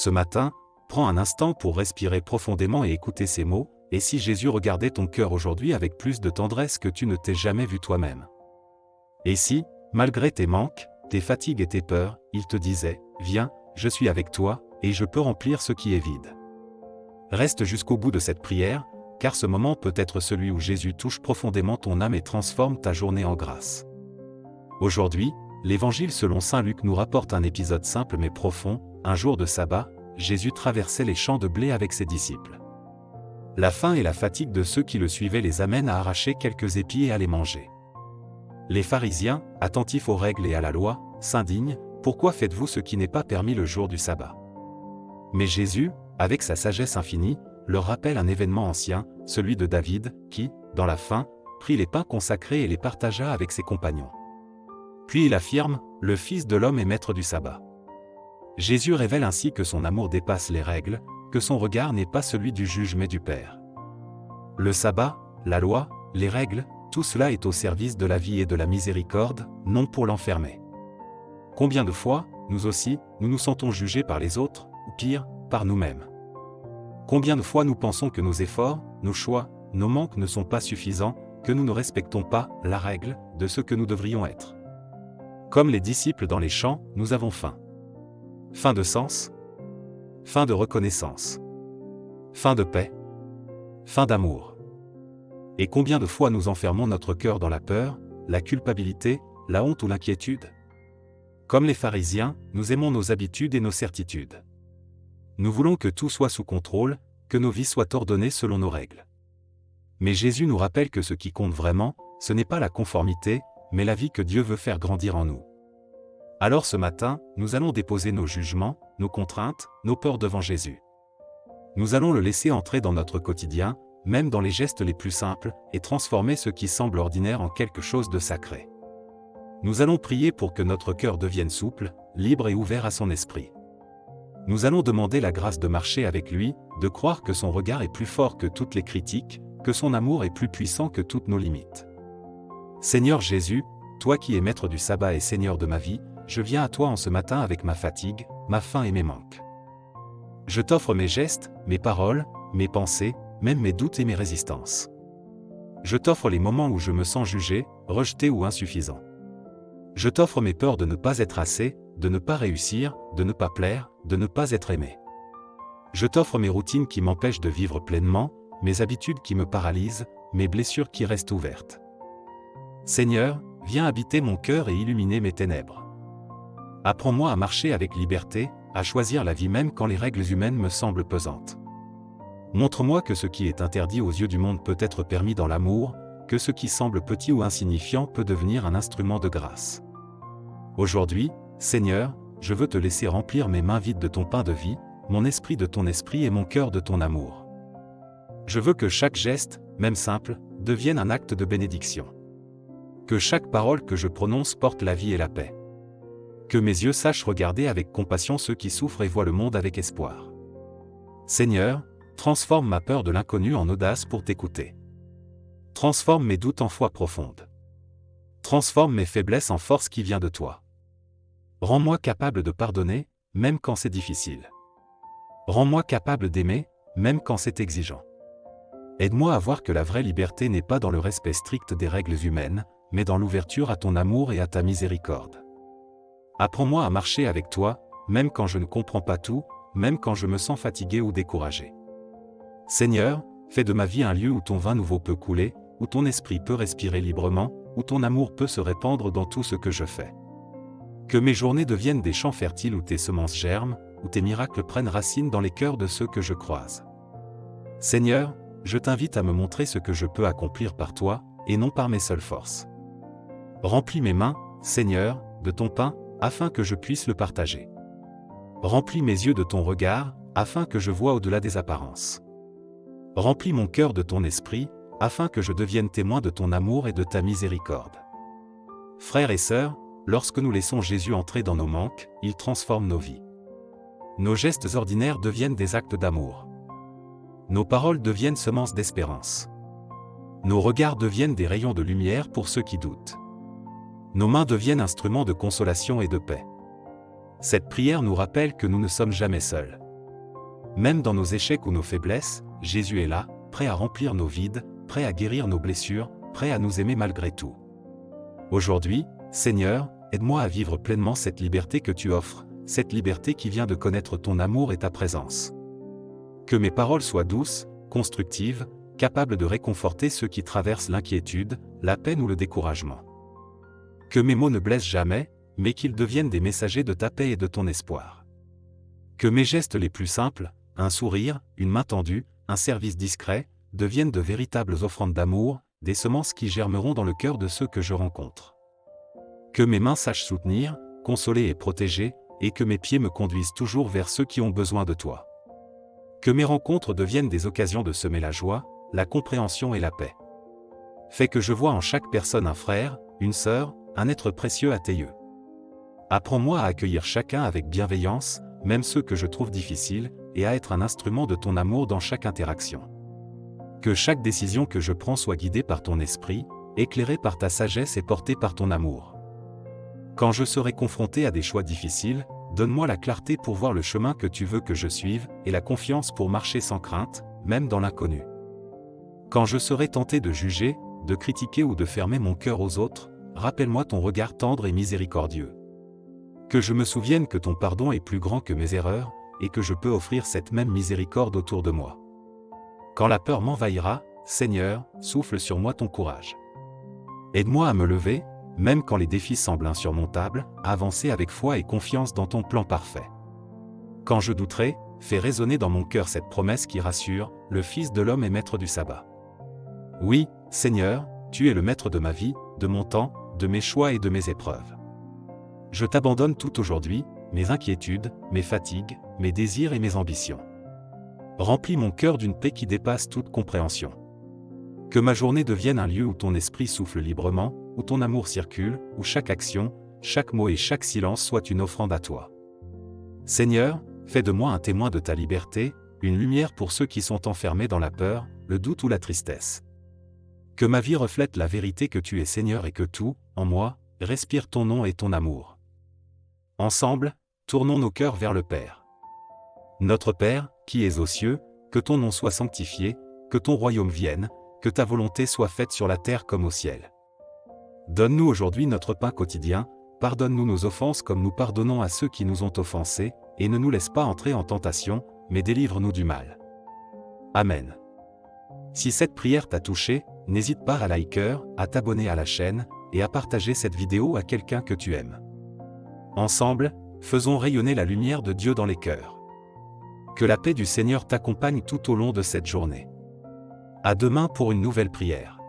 Ce matin, prends un instant pour respirer profondément et écouter ces mots. Et si Jésus regardait ton cœur aujourd'hui avec plus de tendresse que tu ne t'es jamais vu toi-même? Et si, malgré tes manques, tes fatigues et tes peurs, il te disait, « Viens, je suis avec toi, et je peux remplir ce qui est vide. » Reste jusqu'au bout de cette prière, car ce moment peut être celui où Jésus touche profondément ton âme et transforme ta journée en grâce. Aujourd'hui, l'Évangile selon saint Luc nous rapporte un épisode simple mais profond. Un jour de sabbat, Jésus traversait les champs de blé avec ses disciples. La faim et la fatigue de ceux qui le suivaient les amènent à arracher quelques épis et à les manger. Les pharisiens, attentifs aux règles et à la loi, s'indignent, « Pourquoi faites-vous ce qui n'est pas permis le jour du sabbat ?» Mais Jésus, avec sa sagesse infinie, leur rappelle un événement ancien, celui de David, qui, dans la faim, prit les pains consacrés et les partagea avec ses compagnons. Puis il affirme, « Le Fils de l'homme est maître du sabbat. » Jésus révèle ainsi que son amour dépasse les règles, que son regard n'est pas celui du juge mais du Père. Le sabbat, la loi, les règles, tout cela est au service de la vie et de la miséricorde, non pour l'enfermer. Combien de fois, nous aussi, nous nous sentons jugés par les autres, ou pire, par nous-mêmes? Combien de fois nous pensons que nos efforts, nos choix, nos manques ne sont pas suffisants, que nous ne respectons pas la règle de ce que nous devrions être? Comme les disciples dans les champs, nous avons faim. Faim de sens, faim de reconnaissance, faim de paix, faim d'amour. Et combien de fois nous enfermons notre cœur dans la peur, la culpabilité, la honte ou l'inquiétude? Comme les pharisiens, nous aimons nos habitudes et nos certitudes. Nous voulons que tout soit sous contrôle, que nos vies soient ordonnées selon nos règles. Mais Jésus nous rappelle que ce qui compte vraiment, ce n'est pas la conformité, mais la vie que Dieu veut faire grandir en nous. Alors ce matin, nous allons déposer nos jugements, nos contraintes, nos peurs devant Jésus. Nous allons le laisser entrer dans notre quotidien, même dans les gestes les plus simples, et transformer ce qui semble ordinaire en quelque chose de sacré. Nous allons prier pour que notre cœur devienne souple, libre et ouvert à son esprit. Nous allons demander la grâce de marcher avec lui, de croire que son regard est plus fort que toutes les critiques, que son amour est plus puissant que toutes nos limites. Seigneur Jésus, toi qui es maître du sabbat et Seigneur de ma vie, je viens à toi en ce matin avec ma fatigue, ma faim et mes manques. Je t'offre mes gestes, mes paroles, mes pensées, même mes doutes et mes résistances. Je t'offre les moments où je me sens jugé, rejeté ou insuffisant. Je t'offre mes peurs de ne pas être assez, de ne pas réussir, de ne pas plaire, de ne pas être aimé. Je t'offre mes routines qui m'empêchent de vivre pleinement, mes habitudes qui me paralysent, mes blessures qui restent ouvertes. Seigneur, viens habiter mon cœur et illuminer mes ténèbres. Apprends-moi à marcher avec liberté, à choisir la vie même quand les règles humaines me semblent pesantes. Montre-moi que ce qui est interdit aux yeux du monde peut être permis dans l'amour, que ce qui semble petit ou insignifiant peut devenir un instrument de grâce. Aujourd'hui, Seigneur, je veux te laisser remplir mes mains vides de ton pain de vie, mon esprit de ton esprit et mon cœur de ton amour. Je veux que chaque geste, même simple, devienne un acte de bénédiction. Que chaque parole que je prononce porte la vie et la paix. Que mes yeux sachent regarder avec compassion ceux qui souffrent et voient le monde avec espoir. Seigneur, transforme ma peur de l'inconnu en audace pour t'écouter. Transforme mes doutes en foi profonde. Transforme mes faiblesses en force qui vient de toi. Rends-moi capable de pardonner, même quand c'est difficile. Rends-moi capable d'aimer, même quand c'est exigeant. Aide-moi à voir que la vraie liberté n'est pas dans le respect strict des règles humaines, mais dans l'ouverture à ton amour et à ta miséricorde. Apprends-moi à marcher avec toi, même quand je ne comprends pas tout, même quand je me sens fatigué ou découragé. Seigneur, fais de ma vie un lieu où ton vin nouveau peut couler, où ton esprit peut respirer librement, où ton amour peut se répandre dans tout ce que je fais. Que mes journées deviennent des champs fertiles où tes semences germent, où tes miracles prennent racine dans les cœurs de ceux que je croise. Seigneur, je t'invite à me montrer ce que je peux accomplir par toi, et non par mes seules forces. Remplis mes mains, Seigneur, de ton pain, afin que je puisse le partager. Remplis mes yeux de ton regard, afin que je voie au-delà des apparences. Remplis mon cœur de ton esprit, afin que je devienne témoin de ton amour et de ta miséricorde. Frères et sœurs, lorsque nous laissons Jésus entrer dans nos manques, il transforme nos vies. Nos gestes ordinaires deviennent des actes d'amour. Nos paroles deviennent semences d'espérance. Nos regards deviennent des rayons de lumière pour ceux qui doutent. Nos mains deviennent instruments de consolation et de paix. Cette prière nous rappelle que nous ne sommes jamais seuls. Même dans nos échecs ou nos faiblesses, Jésus est là, prêt à remplir nos vides, prêt à guérir nos blessures, prêt à nous aimer malgré tout. Aujourd'hui, Seigneur, aide-moi à vivre pleinement cette liberté que tu offres, cette liberté qui vient de connaître ton amour et ta présence. Que mes paroles soient douces, constructives, capables de réconforter ceux qui traversent l'inquiétude, la peine ou le découragement. Que mes mots ne blessent jamais, mais qu'ils deviennent des messagers de ta paix et de ton espoir. Que mes gestes les plus simples, un sourire, une main tendue, un service discret, deviennent de véritables offrandes d'amour, des semences qui germeront dans le cœur de ceux que je rencontre. Que mes mains sachent soutenir, consoler et protéger, et que mes pieds me conduisent toujours vers ceux qui ont besoin de toi. Que mes rencontres deviennent des occasions de semer la joie, la compréhension et la paix. Fais que je vois en chaque personne un frère, une sœur, un être précieux à tes yeux. Apprends-moi à accueillir chacun avec bienveillance, même ceux que je trouve difficiles, et à être un instrument de ton amour dans chaque interaction. Que chaque décision que je prends soit guidée par ton esprit, éclairée par ta sagesse et portée par ton amour. Quand je serai confronté à des choix difficiles, donne-moi la clarté pour voir le chemin que tu veux que je suive, et la confiance pour marcher sans crainte, même dans l'inconnu. Quand je serai tenté de juger, de critiquer ou de fermer mon cœur aux autres, rappelle-moi ton regard tendre et miséricordieux. Que je me souvienne que ton pardon est plus grand que mes erreurs, et que je peux offrir cette même miséricorde autour de moi. Quand la peur m'envahira, Seigneur, souffle sur moi ton courage. Aide-moi à me lever, même quand les défis semblent insurmontables, à avancer avec foi et confiance dans ton plan parfait. Quand je douterai, fais résonner dans mon cœur cette promesse qui rassure, le Fils de l'homme est maître du sabbat. Oui, Seigneur, tu es le maître de ma vie, de mon temps, de mes choix et de mes épreuves. Je t'abandonne tout aujourd'hui, mes inquiétudes, mes fatigues, mes désirs et mes ambitions. Remplis mon cœur d'une paix qui dépasse toute compréhension. Que ma journée devienne un lieu où ton esprit souffle librement, où ton amour circule, où chaque action, chaque mot et chaque silence soit une offrande à toi. Seigneur, fais de moi un témoin de ta liberté, une lumière pour ceux qui sont enfermés dans la peur, le doute ou la tristesse. Que ma vie reflète la vérité que tu es Seigneur et que tout, en moi, respire ton nom et ton amour. Ensemble, tournons nos cœurs vers le Père. Notre Père, qui es aux cieux, que ton nom soit sanctifié, que ton royaume vienne, que ta volonté soit faite sur la terre comme au ciel. Donne-nous aujourd'hui notre pain quotidien, pardonne-nous nos offenses comme nous pardonnons à ceux qui nous ont offensés, et ne nous laisse pas entrer en tentation, mais délivre-nous du mal. Amen. Si cette prière t'a touché, n'hésite pas à liker, à t'abonner à la chaîne, et à partager cette vidéo à quelqu'un que tu aimes. Ensemble, faisons rayonner la lumière de Dieu dans les cœurs. Que la paix du Seigneur t'accompagne tout au long de cette journée. À demain pour une nouvelle prière.